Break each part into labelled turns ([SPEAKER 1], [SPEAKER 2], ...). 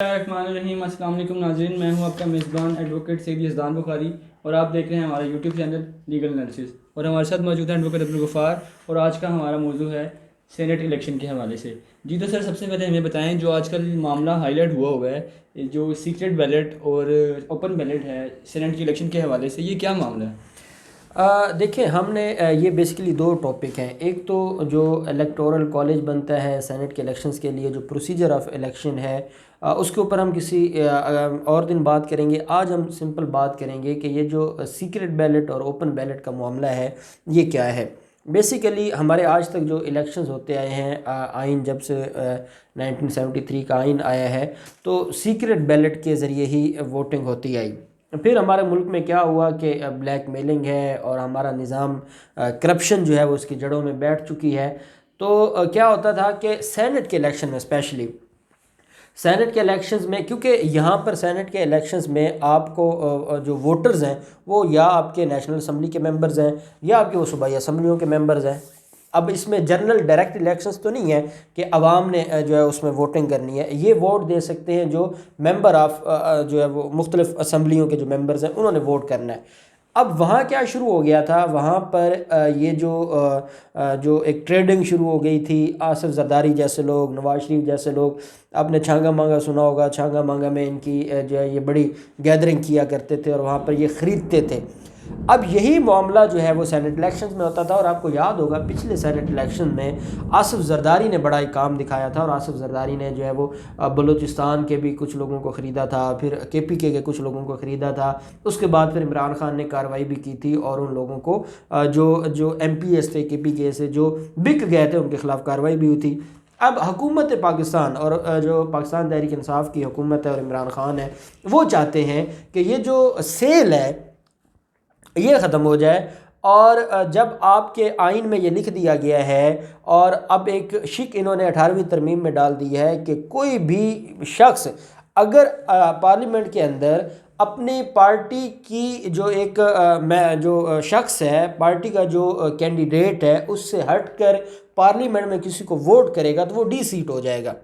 [SPEAKER 1] रहीम अस्सलाम वालेकुम नाज़रीन, मैं हूं आपका मेज़बान एडवोकेट सैयद यज़दान बुखारी और आप देख रहे हैं हमारा यूट्यूब चैनल लीगल एनालिसिस। और हमारे साथ मौजूद है एडवोकेट अब्दुल गफ़ार और आज का हमारा मौजू है सेनेट इलेक्शन के हवाले से। जी तो सर, सबसे पहले हमें बताएं जो आजकल मामला हाईलाइट हुआ है, जो सीक्रेट बैलेट और ओपन बैलेट है सेनेट के इलेक्शन के हवाले से, ये क्या मामला है?
[SPEAKER 2] देखिए हमने ये बेसिकली दो टॉपिक हैं। एक तो जो इलेक्टोरल कॉलेज बनता है सेनेट के इलेक्शंस के लिए, जो प्रोसीजर ऑफ इलेक्शन है, उसके ऊपर हम किसी और दिन बात करेंगे। आज हम सिंपल बात करेंगे कि ये जो सीक्रेट बैलेट और ओपन बैलेट का मामला है ये क्या है। बेसिकली हमारे आज तक जो इलेक्शंस होते आए हैं, आइन जब से 1973 का आइन आया है, तो सीक्रेट बैलेट के ज़रिए ही वोटिंग होती आई। फिर हमारे मुल्क में क्या हुआ कि ब्लैक मेलिंग है और हमारा निज़ाम करप्शन जो है वो उसकी जड़ों में बैठ चुकी है। तो क्या होता था कि सेनेट के इलेक्शन में, स्पेशली सेनेट के इलेक्शंस में, क्योंकि यहाँ पर सेनेट के इलेक्शंस में आपको जो वोटर्स हैं वो या आपके नेशनल असम्बली के मेंबर्स हैं या आपके वो सूबाई असम्बलियों के मेंबर्स हैं। अब इसमें जनरल डायरेक्ट इलेक्शंस तो नहीं है कि अवाम ने जो है उसमें वोटिंग करनी है। ये वोट दे सकते हैं जो मेंबर ऑफ जो है वो मुख्तलिफ असम्बलियों के जो मेंबर्स हैं उन्होंने वोट करना है। अब वहाँ क्या शुरू हो गया था, वहाँ पर ये जो एक ट्रेडिंग शुरू हो गई थी। आसिफ जरदारी जैसे लोग, नवाज शरीफ जैसे लोग, आपने छांगा मांगा सुना होगा। छांगा मांगा में इनकी जो है ये बड़ी गैदरिंग किया करते थे और वहाँ पर ये ख़रीदते थे। अब यही मामला जो है वो सेनेट इलेक्शंस में होता था। और आपको याद होगा पिछले सेनेट इलेक्शन में आसिफ जरदारी ने बड़ा ही काम दिखाया था और आसिफ जरदारी ने जो है वो बलूचिस्तान के भी कुछ लोगों को ख़रीदा था, फिर KPK के कुछ लोगों को ख़रीदा था। उसके बाद फिर इमरान खान ने कार्रवाई भी की थी और उन लोगों को जो MPs थे KPK से जो बिक गए थे उनके ख़िलाफ़ कार्रवाई भी हुई थी। अब हुकूमत पाकिस्तान और जो पाकिस्तान तहरीक इंसाफ की हुकूमत है और इमरान खान है, वो चाहते हैं कि ये जो सेल है ये ख़त्म हो जाए। और जब आपके आइन में ये लिख दिया गया है और अब एक शिक इन्होंने 18वीं तरमीम में डाल दी है कि कोई भी शख्स अगर पार्लियामेंट के अंदर अपनी पार्टी की जो एक जो शख्स है, पार्टी का जो कैंडिडेट है, उससे हटकर पार्लियामेंट में किसी को वोट करेगा तो वो डी सीट हो जाएगा।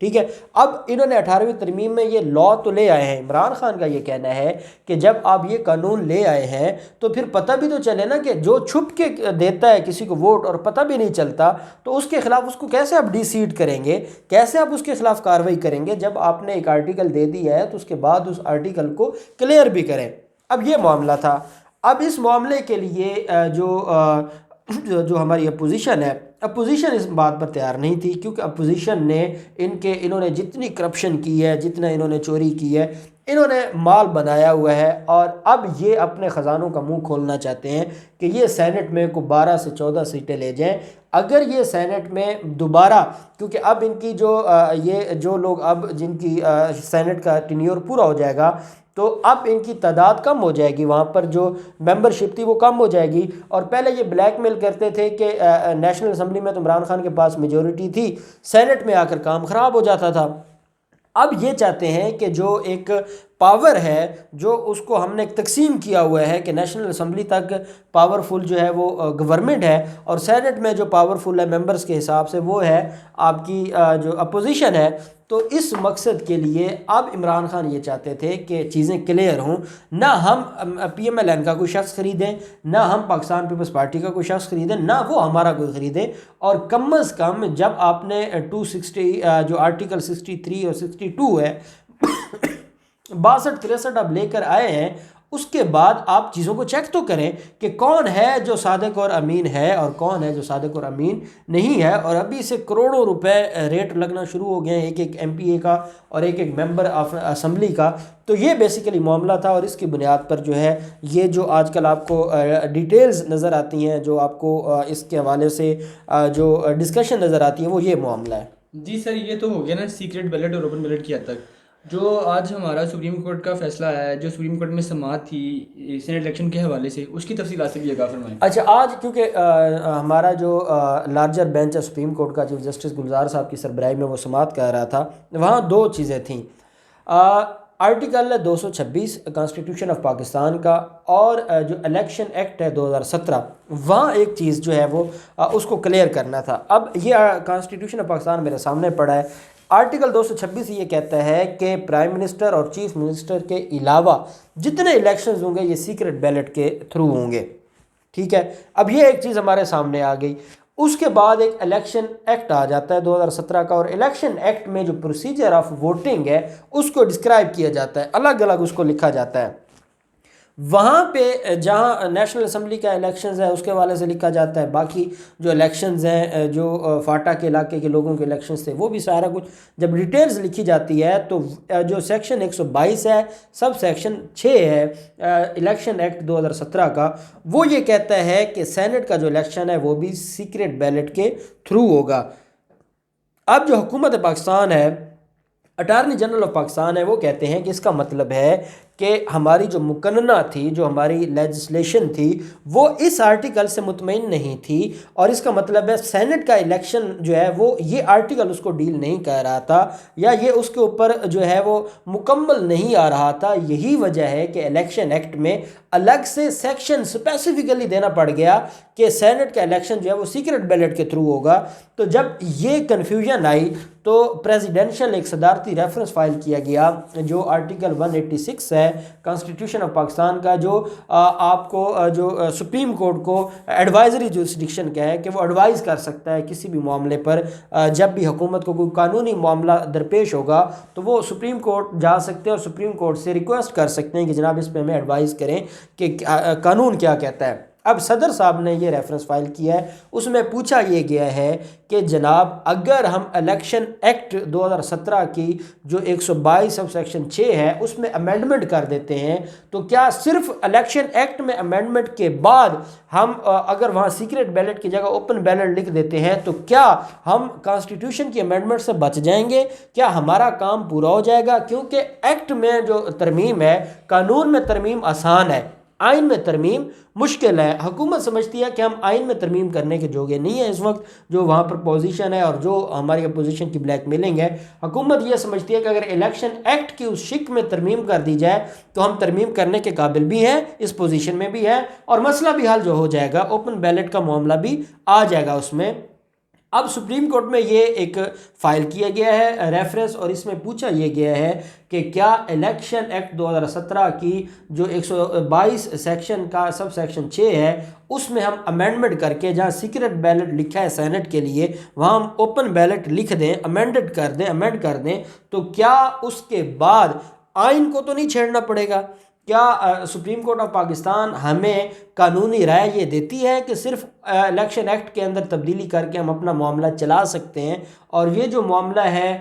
[SPEAKER 2] ठीक है। अब इन्होंने 18वीं तरमीम में ये लॉ तो ले आए हैं। इमरान खान का ये कहना है कि जब आप ये कानून ले आए हैं तो फिर पता भी तो चले ना कि जो छुप के देता है किसी को वोट और पता भी नहीं चलता, तो उसके खिलाफ उसको कैसे आप डिसीड करेंगे, कैसे आप उसके खिलाफ कार्रवाई करेंगे। जब आपने एक आर्टिकल दे दिया है तो उसके बाद उस आर्टिकल को क्लियर भी करें। अब ये मामला था। अब इस मामले के लिए जो हमारी अपोजिशन है, अपोजिशन इस बात पर तैयार नहीं थी, क्योंकि अपोजिशन ने इन्होंने जितनी करप्शन की है, जितना इन्होंने चोरी की है, इन्होंने माल बनाया हुआ है और अब ये अपने ख़जानों का मुंह खोलना चाहते हैं कि ये सेनेट में को 12 से 14 सीटें ले जाएं। अगर ये सेनेट में दोबारा, क्योंकि अब इनकी ये जो लोग अब जिनकी सेनेट का टेन्योर पूरा हो जाएगा तो अब इनकी तादाद कम हो जाएगी, वहाँ पर जो मेंबरशिप थी वो कम हो जाएगी। और पहले ये ब्लैकमेल करते थे कि नेशनल असम्बली में तो इमरान खान के पास मेजॉरिटी थी, सेनेट में आकर काम ख़राब हो जाता था। अब ये चाहते हैं कि जो एक पावर है जो उसको हमने तकसीम किया हुआ है कि नेशनल असम्बली तक पावरफुल जो है वो गवर्नमेंट है और सेनेट में जो पावरफुल है मेंबर्स के हिसाब से वो है आपकी जो अपोजिशन है। तो इस मकसद के लिए अब इमरान खान ये चाहते थे कि चीज़ें क्लियर हों, ना हम PMLN का कोई शख्स ख़रीदें, ना हम पाकिस्तान पीपल्स पार्टी का कोई शख्स ख़रीदें, ना वो हमारा कोई ख़रीदे। और कम अज़ कम जब आपने 260 जो आर्टिकल 63 और 62 है 62-63 आप लेकर आए हैं, उसके बाद आप चीज़ों को चेक तो करें कि कौन है जो सादिक और अमीन है और कौन है जो सादिक और अमीन नहीं है। और अभी से करोड़ों रुपए रेट लगना शुरू हो गए हैं एक एक MPA का और एक एक मेंबर ऑफ असम्बली का। तो ये बेसिकली मामला था और इसकी बुनियाद पर जो है ये जो आजकल आपको डिटेल्स नज़र आती हैं, जो आपको इसके हवाले से जो डिस्कशन नज़र आती है, वो ये मामला है।
[SPEAKER 1] जी सर, ये तो हो गया ना सीक्रेट बैलेट और ओपन बैलेट की हद तक। जो आज हमारा सुप्रीम कोर्ट का फैसला है, जो सुप्रीम कोर्ट में समाअत थी सेनेट इलेक्शन के हवाले से, उसकी तफसीलात से भी आगाह फरमाएं।
[SPEAKER 2] अच्छा, आज क्योंकि हमारा जो लार्जर बेंच है सुप्रीम कोर्ट का, चीफ जस्टिस गुलजार साहब की सरबराही में वो समाअत कर रहा था, वहाँ दो चीज़ें थीं। आर्टिकल 226 कॉन्स्टिट्यूशन ऑफ पाकिस्तान का और जो इलेक्शन एक्ट है 2017, वहाँ एक चीज़ जो है वो उसको क्लियर करना था। अब ये कॉन्स्टिट्यूशन ऑफ पाकिस्तान मेरे सामने पड़ा है। आर्टिकल 226 ये कहता है कि प्राइम मिनिस्टर और चीफ मिनिस्टर के अलावा जितने इलेक्शंस होंगे ये सीक्रेट बैलेट के थ्रू होंगे। ठीक है, अब ये एक चीज़ हमारे सामने आ गई। उसके बाद एक इलेक्शन एक्ट आ जाता है 2017 का, और इलेक्शन एक्ट में जो प्रोसीजर ऑफ वोटिंग है उसको डिस्क्राइब किया जाता है, अलग अलग उसको लिखा जाता है। वहाँ पे जहाँ नेशनल असम्बली का इलेक्शंस है उसके वाले से लिखा जाता है, बाकी जो इलेक्शंस हैं जो फाटा के इलाके के लोगों के इलेक्शंस थे वो भी सारा कुछ जब डिटेल्स लिखी जाती है तो जो सेक्शन 122 है सब सेक्शन 6 है इलेक्शन एक्ट 2017 का, वो ये कहता है कि सेनेट का जो इलेक्शन है वो भी सीक्रेट बैलेट के थ्रू होगा। अब जो हुकूमत पाकिस्तान है, अटारनी जनरल ऑफ पाकिस्तान है, वो कहते हैं कि इसका मतलब है कि हमारी जो मुकन्ना थी, जो हमारी लेजिस्लेशन थी, वो इस आर्टिकल से मुतमईन नहीं थी, और इसका मतलब है सेनेट का इलेक्शन जो है वो ये आर्टिकल उसको डील नहीं कर रहा था, या ये उसके ऊपर जो है वो मुकम्मल नहीं आ रहा था। यही वजह है कि इलेक्शन एक्ट में अलग से सेक्शन स्पेसिफिकली देना पड़ गया कि सेनेट का इलेक्शन जो है वो सीक्रेट बैलेट के थ्रू होगा। तो जब ये कन्फ्यूजन आई तो प्रेसिडेंशियल एक सदारती रेफरेंस फाइल किया गया जो आर्टिकल 186 है कॉन्स्टिट्यूशन ऑफ पाकिस्तान का, जो आपको जो सुप्रीम कोर्ट को एडवाइजरी जुरिस्डिक्शन का है कि वो एडवाइज़ कर सकता है किसी भी मामले पर। जब भी हुकूमत को कोई कानूनी मामला दरपेश होगा तो वो सुप्रीम कोर्ट जा सकते हैं और सुप्रीम कोर्ट से रिक्वेस्ट कर सकते हैं कि जनाब इस पर हमें एडवाइज़ करें कि कानून क्या कहता है। अब सदर साहब ने ये रेफरेंस फाइल किया है, उसमें पूछा ये गया है कि जनाब अगर हम इलेक्शन एक्ट 2017 की जो 122 सब सेक्शन 6 है उसमें अमेंडमेंट कर देते हैं तो क्या सिर्फ इलेक्शन एक्ट में अमेंडमेंट के बाद हम अगर वहाँ सीक्रेट बैलेट की जगह ओपन बैलेट लिख देते हैं तो क्या हम कॉन्स्टिट्यूशन की अमेंडमेंट से बच जाएंगे? क्या हमारा काम पूरा हो जाएगा? क्योंकि एक्ट में जो तरमीम है, कानून में तरमीम आसान है, आइन में तरमीम मुश्किल है। हुकूमत समझती है कि हम आइन में तरमीम करने के जोगे नहीं है। इस वक्त जो वहाँ पर पोजीशन है और जो हमारी अपोजिशन की ब्लैकमेलिंग है, हुकूमत ये समझती है कि अगर इलेक्शन एक्ट की उस शिक में तरमीम कर दी जाए तो हम तरमीम करने के काबिल भी हैं, इस पोजीशन में भी है, और मसला भी हल जो हो जाएगा, ओपन बैलेट का मामला भी आ जाएगा उसमें। अब सुप्रीम कोर्ट में ये एक फ़ाइल किया गया है रेफरेंस, और इसमें पूछा यह गया है कि क्या इलेक्शन एक्ट 2017 की जो 122 सेक्शन का सब सेक्शन 6 है उसमें हम अमेंडमेंट करके जहाँ सीक्रेट बैलेट लिखा है सेनेट के लिए वहाँ हम ओपन बैलेट लिख दें, अमेंड कर दें, तो क्या उसके बाद आइन को तो नहीं छेड़ना पड़ेगा? क्या सुप्रीम कोर्ट ऑफ पाकिस्तान हमें कानूनी राय ये देती है कि सिर्फ इलेक्शन एक्ट के अंदर तब्दीली करके हम अपना मामला चला सकते हैं, और ये जो मामला है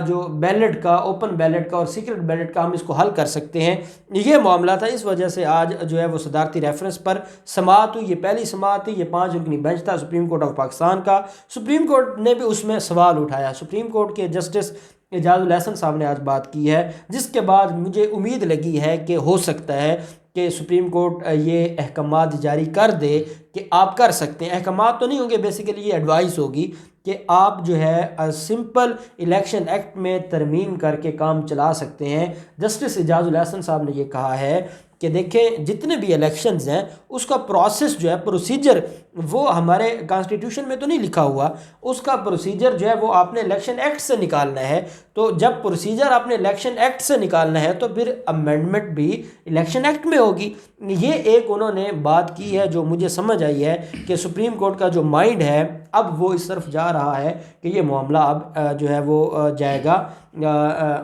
[SPEAKER 2] जो बैलेट का, ओपन बैलेट का और सीक्रेट बैलेट का, हम इसको हल कर सकते हैं? ये मामला था। इस वजह से आज जो है वो सदारती रेफरेंस पर समाअत हुई। ये पहली समाअत थी, ये 5 रुकनी बेंच था सुप्रीम कोर्ट ऑफ पाकिस्तान का। सुप्रीम कोर्ट ने भी उसमें सवाल उठाया। सुप्रीम कोर्ट के जस्टिस एजाजुल हसन साहब ने आज बात की है, जिसके बाद मुझे उम्मीद लगी है कि हो सकता है कि सुप्रीम कोर्ट ये अहकामात जारी कर दे कि आप कर सकते हैं। अहकामात तो नहीं होंगे, बेसिकली ये एडवाइस होगी कि आप जो है सिंपल इलेक्शन एक्ट में तरमीम करके काम चला सकते हैं। जस्टिस एजाजुल हसन साहब ने ये कहा है कि देखें जितने भी इलेक्शंस हैं उसका प्रोसेस जो है, प्रोसीजर, वो हमारे कॉन्स्टिट्यूशन में तो नहीं लिखा हुआ, उसका प्रोसीजर जो है वो आपने इलेक्शन एक्ट से निकालना है। तो जब प्रोसीजर आपने इलेक्शन एक्ट से निकालना है तो फिर अमेंडमेंट भी इलेक्शन एक्ट में होगी। ये एक उन्होंने बात की है जो मुझे समझ आई है कि सुप्रीम कोर्ट का जो माइंड है अब वो इस तरफ जा रहा है कि ये मामला अब जो है वो जाएगा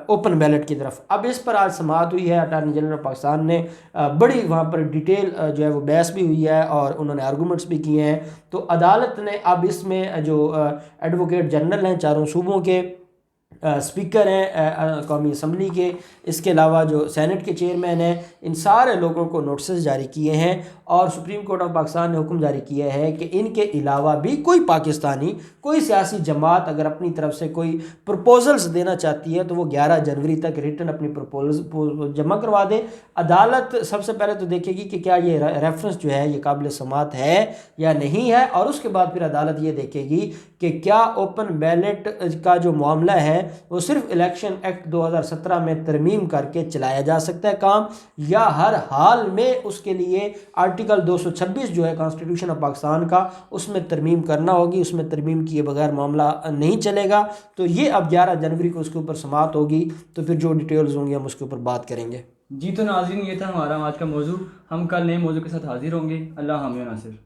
[SPEAKER 2] ओपन बैलेट की तरफ। अब इस पर आज समाअत हुई है। अटारनी जनरल ऑफ पाकिस्तान ने बड़ी वहाँ पर डिटेल जो है वो बहस भी हुई है और उन्होंने आर्गूमेंट्स भी किए हैं। तो अदालत ने अब इसमें जो एडवोकेट जनरल हैं चारों सूबों के, स्पीकर हैं कौमी असम्बली के, इसके अलावा जो सेनेट के चेयरमैन हैं, इन सारे लोगों को नोटिस जारी किए हैं और सुप्रीम कोर्ट ऑफ पाकिस्तान ने हुक्म जारी किया है कि इनके अलावा भी कोई पाकिस्तानी, कोई सियासी जमात अगर अपनी तरफ से कोई प्रपोजल्स देना चाहती है तो वो 11 जनवरी तक रिटर्न अपनी प्रपोजल जमा करवा दे। अदालत सबसे पहले तो देखेगी कि क्या ये रेफरेंस जो है ये काबिल समात है या नहीं है, और उसके बाद फिर अदालत ये देखेगी कि क्या ओपन बैलेट का जो मामला है वो सिर्फ इलेक्शन एक्ट 2017 में तरमीम करके चलाया जा सकता है काम, या हर हाल में उसके लिए आर्टिकल 226 जो है कॉन्स्टिट्यूशन ऑफ पाकिस्तान का, उसमें तरमीम करना होगी। उसमें तरमीम किए बगैर मामला नहीं चलेगा। तो ये अब 11 जनवरी को उसके ऊपर समाअत होगी, तो फिर जो डिटेल्स होंगी हम उसके ऊपर बात करेंगे।
[SPEAKER 1] जी तो नाज़रीन, ये था हमारा आज का मौजू। हम कल नए मौजू के साथ हाजिर होंगे। अल्लाह हामिद नासिर।